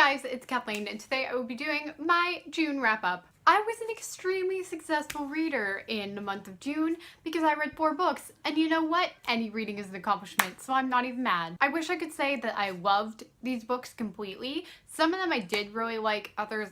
guys, it's Kathleen, and today I will be doing my June wrap-up. I was an extremely successful reader in the month of June because I read 4 books, and you know what? Any reading is an accomplishment, so I'm not even mad. I wish I could say that I loved these books completely. Some of them I did really like, others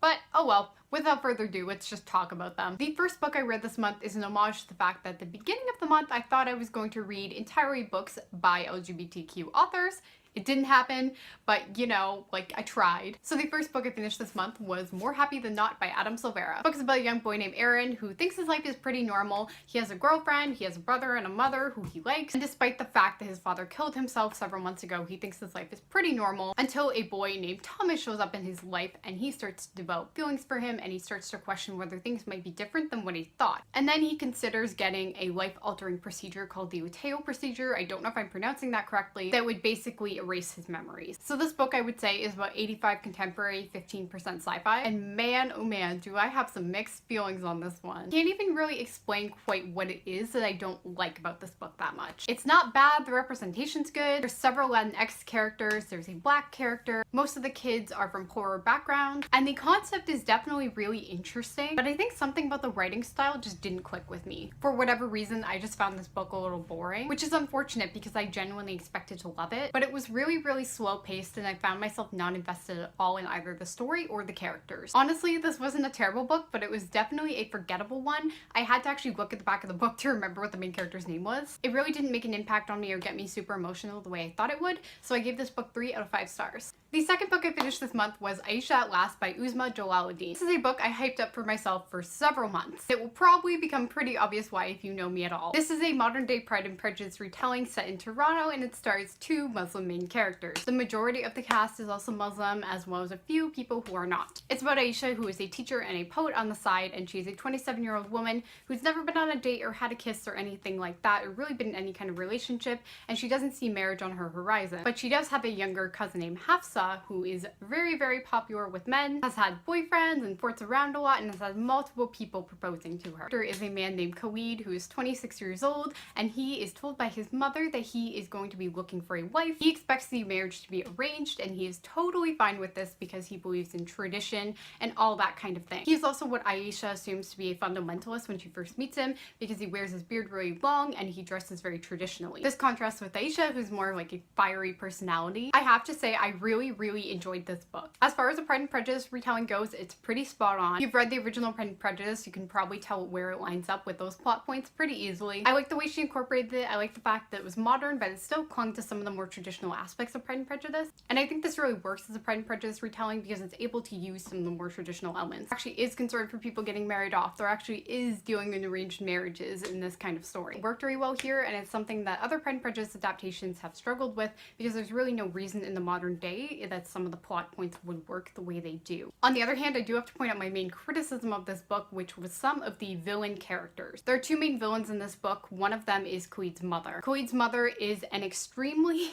but oh well. Without further ado, let's just talk about them. The first book I read this month is an homage to the fact that at the beginning of the month I thought I was going to read entirely books by LGBTQ authors. It didn't happen, but you know, like, I tried. So the first book I finished this month was More Happy Than Not by Adam Silvera. The book is about a young boy named Aaron who thinks his life is pretty normal. He has a girlfriend, he has a brother and a mother who he likes, and despite the fact that his father killed himself several months ago, he thinks his life is pretty normal until a boy named Thomas shows up in his life and he starts to develop feelings for him and he starts to question whether things might be different than what he thought. And then he considers getting a life-altering procedure called the Uteo procedure. I don't know if I'm pronouncing that correctly. That would basically erase his memories. So this book, I would say, is about 85 contemporary, 15% sci-fi. And man, oh man, do I have some mixed feelings on this one. Can't even really explain quite what it is that I don't like about this book that much. It's not bad, the representation's good. There's several Latinx characters, there's a black character. Most of the kids are from poorer backgrounds, and the concept is definitely really interesting, but I think something about the writing style just didn't click with me. For whatever reason, I just found this book a little boring, which is unfortunate because I genuinely expected to love it, but it was really slow paced and I found myself not invested at all in either the story or the characters. Honestly, this wasn't a terrible book, but it was definitely a forgettable one. I had to actually look at the back of the book to remember what the main character's name was. It really didn't make an impact on me or get me super emotional the way I thought it would, so I gave this book 3 out of 5 stars. The second book I finished this month was Aisha at Last by Uzma Jalaluddin. This is a book I hyped up for myself for several months. It will probably become pretty obvious why if you know me at all. This is a modern day Pride and Prejudice retelling set in Toronto, and it stars 2 Muslim main characters. The majority of the cast is also Muslim, as well as a few people who are not. It's about Aisha, who is a teacher and a poet on the side, and she's a 27-year-old woman who's never been on a date or had a kiss or anything like that, or really been in any kind of relationship, and she doesn't see marriage on her horizon. But she does have a younger cousin named Hafsa, who is very, very popular with men, has had boyfriends and flirts around a lot, and has had multiple people proposing to her. There is a man named Khalid who is 26 years old, and he is told by his mother that he is going to be looking for a wife. He expects the marriage to be arranged, and he is totally fine with this because he believes in tradition and all that kind of thing. He is also what Aisha assumes to be a fundamentalist when she first meets him because he wears his beard really long and he dresses very traditionally. This contrasts with Aisha, who's more like a fiery personality. I have to say, I really enjoyed this book. As far as the Pride and Prejudice retelling goes, it's pretty spot on. If you've read the original Pride and Prejudice, you can probably tell where it lines up with those plot points pretty easily. I like the way she incorporated it. I like the fact that it was modern, but it still clung to some of the more traditional aspects of Pride and Prejudice. And I think this really works as a Pride and Prejudice retelling because it's able to use some of the more traditional elements. There actually is concern for people getting married off. There actually is dealing in arranged marriages in this kind of story. It worked very well here, and it's something that other Pride and Prejudice adaptations have struggled with because there's really no reason in the modern day that some of the plot points would work the way they do. On the other hand, I do have to point out my main criticism of this book, which was some of the villain characters. There are 2 main villains in this book. One of them is Khalid's mother. Khalid's mother is an extremely,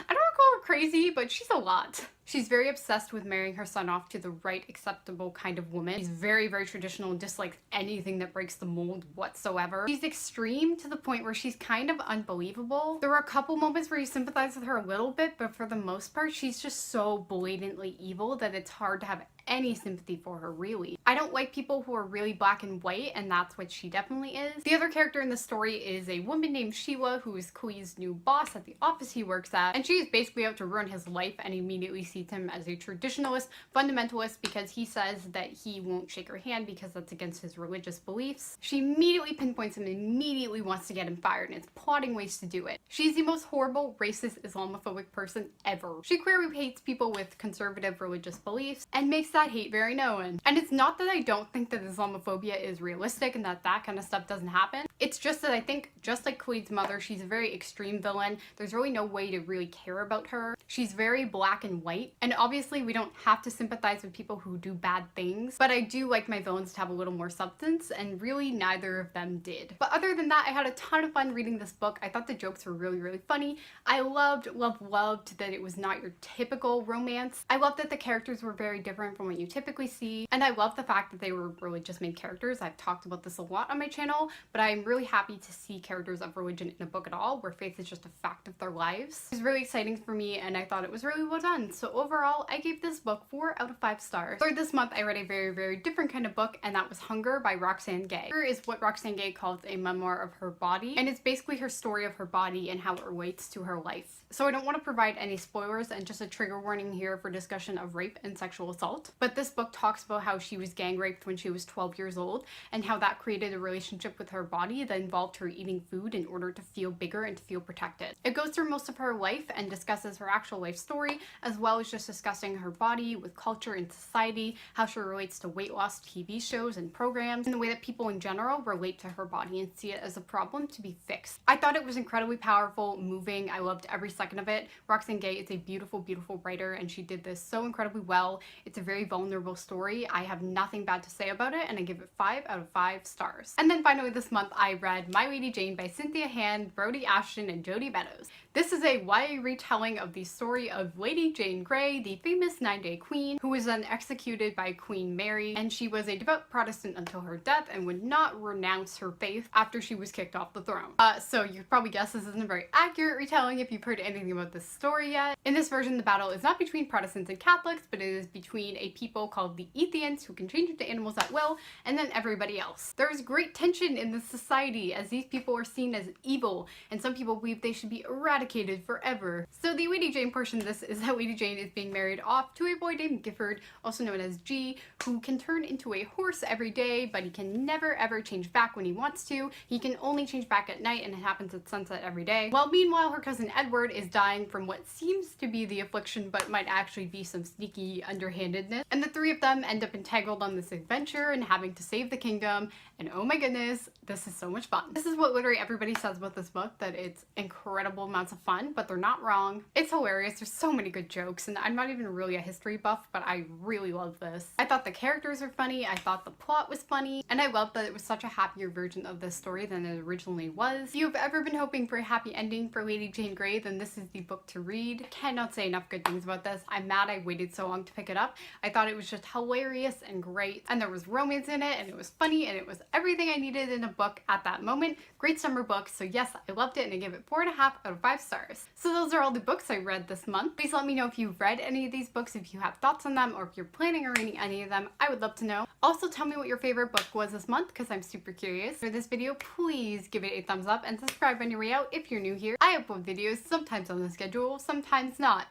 I don't want to call her crazy, but she's a lot. She's very obsessed with marrying her son off to the right, acceptable kind of woman. She's very, very traditional and dislikes anything that breaks the mold whatsoever. She's extreme to the point where she's kind of unbelievable. There were a couple moments where you sympathize with her a little bit, but for the most part, she's just so blatantly evil that it's hard to have any sympathy for her, really. I don't like people who are really black and white, and that's what she definitely is. The other character in the story is a woman named Sheila, who is Khalid's new boss at the office he works at, and she is basically out to ruin his life and immediately sees him as a traditionalist, fundamentalist, because he says that he won't shake her hand because that's against his religious beliefs. She immediately pinpoints him and immediately wants to get him fired, and it's plotting ways to do it. She's the most horrible, racist, Islamophobic person ever. She clearly hates people with conservative religious beliefs and makes that hate very known. And it's not that I don't think that Islamophobia is realistic and that kind of stuff doesn't happen. It's just that I think, just like Khalid's mother, she's a very extreme villain. There's really no way to really care about her. She's very black and white, and obviously we don't have to sympathize with people who do bad things, but I do like my villains to have a little more substance, and really neither of them did. But other than that, I had a ton of fun reading this book. I thought the jokes were really funny. I loved that it was not your typical romance. I loved that the characters were very different from what you typically see. And I love the fact that they were religious main characters. I've talked about this a lot on my channel, but I'm really happy to see characters of religion in a book at all, where faith is just a fact of their lives. It was really exciting for me, and I thought it was really well done. So overall, I gave this book 4 out of 5 stars. For this month, I read a very, very different kind of book, and that was Hunger by Roxane Gay. Hunger is what Roxane Gay calls a memoir of her body, and it's basically her story of her body and how it relates to her life. So I don't want to provide any spoilers, and just a trigger warning here for discussion of rape and sexual assault. But this book talks about how she was gang raped when she was 12 years old, and how that created a relationship with her body that involved her eating food in order to feel bigger and to feel protected. It goes through most of her life and discusses her actual life story, as well as just discussing her body with culture and society, how she relates to weight loss TV shows and programs, and the way that people in general relate to her body and see it as a problem to be fixed. I thought it was incredibly powerful, moving. I loved every second of it. Roxane Gay is a beautiful, beautiful writer, and she did this so incredibly well. It's a very vulnerable story. I have nothing bad to say about it, and I give it 5 out of 5 stars. And then finally this month, I read My Weenie Jane by Cynthia Hand, Brody Ashton, and Jodie Meadows. This is a YA retelling of the story of Lady Jane Grey, the famous 9-day queen, who was then executed by Queen Mary, and she was a devout Protestant until her death and would not renounce her faith after she was kicked off the throne. So you probably guess this isn't a very accurate retelling if you've heard anything about this story yet. In this version, the battle is not between Protestants and Catholics, but it is between a people called the Ethians, who can change into animals at will, and then everybody else. There is great tension in this society, as these people are seen as evil, and some people believe they should be eradicated forever. So the Weenie Jane portion of this is that Weenie Jane is being married off to a boy named Gifford, also known as G, who can turn into a horse every day, but he can never ever change back when he wants to. He can only change back at night, and it happens at sunset every day. While meanwhile, her cousin Edward is dying from what seems to be the affliction, but might actually be some sneaky underhandedness. And the three of them end up entangled on this adventure and having to save the kingdom, and oh my goodness, this is so much fun. This is what literally everybody says about this book, that it's incredible amounts of fun, but they're not wrong. It's hilarious, there's so many good jokes, and I'm not even really a history buff, but I really love this. I thought the characters were funny, I thought the plot was funny, and I loved that it was such a happier version of this story than it originally was. If you've ever been hoping for a happy ending for Lady Jane Grey, then this is the book to read. I cannot say enough good things about this. I'm mad I waited so long to pick it up. I thought it was just hilarious and great, and there was romance in it, and it was funny, and it was everything I needed in a book at that moment. Great summer book, so yes, I loved it, and I give it 4.5 out of 5 stars. So those are all the books I read this month. Please let me know if you've read any of these books, if you have thoughts on them, or if you're planning on reading any of them. I would love to know. Also, tell me what your favorite book was this month, because I'm super curious. For this video, please give it a thumbs up and subscribe on your way out if you're new here. I upload videos sometimes on the schedule, sometimes not,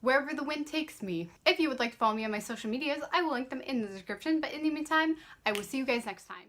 wherever the wind takes me. If you would like to follow me on my social medias, I will link them in the description, but in the meantime, I will see you guys next time.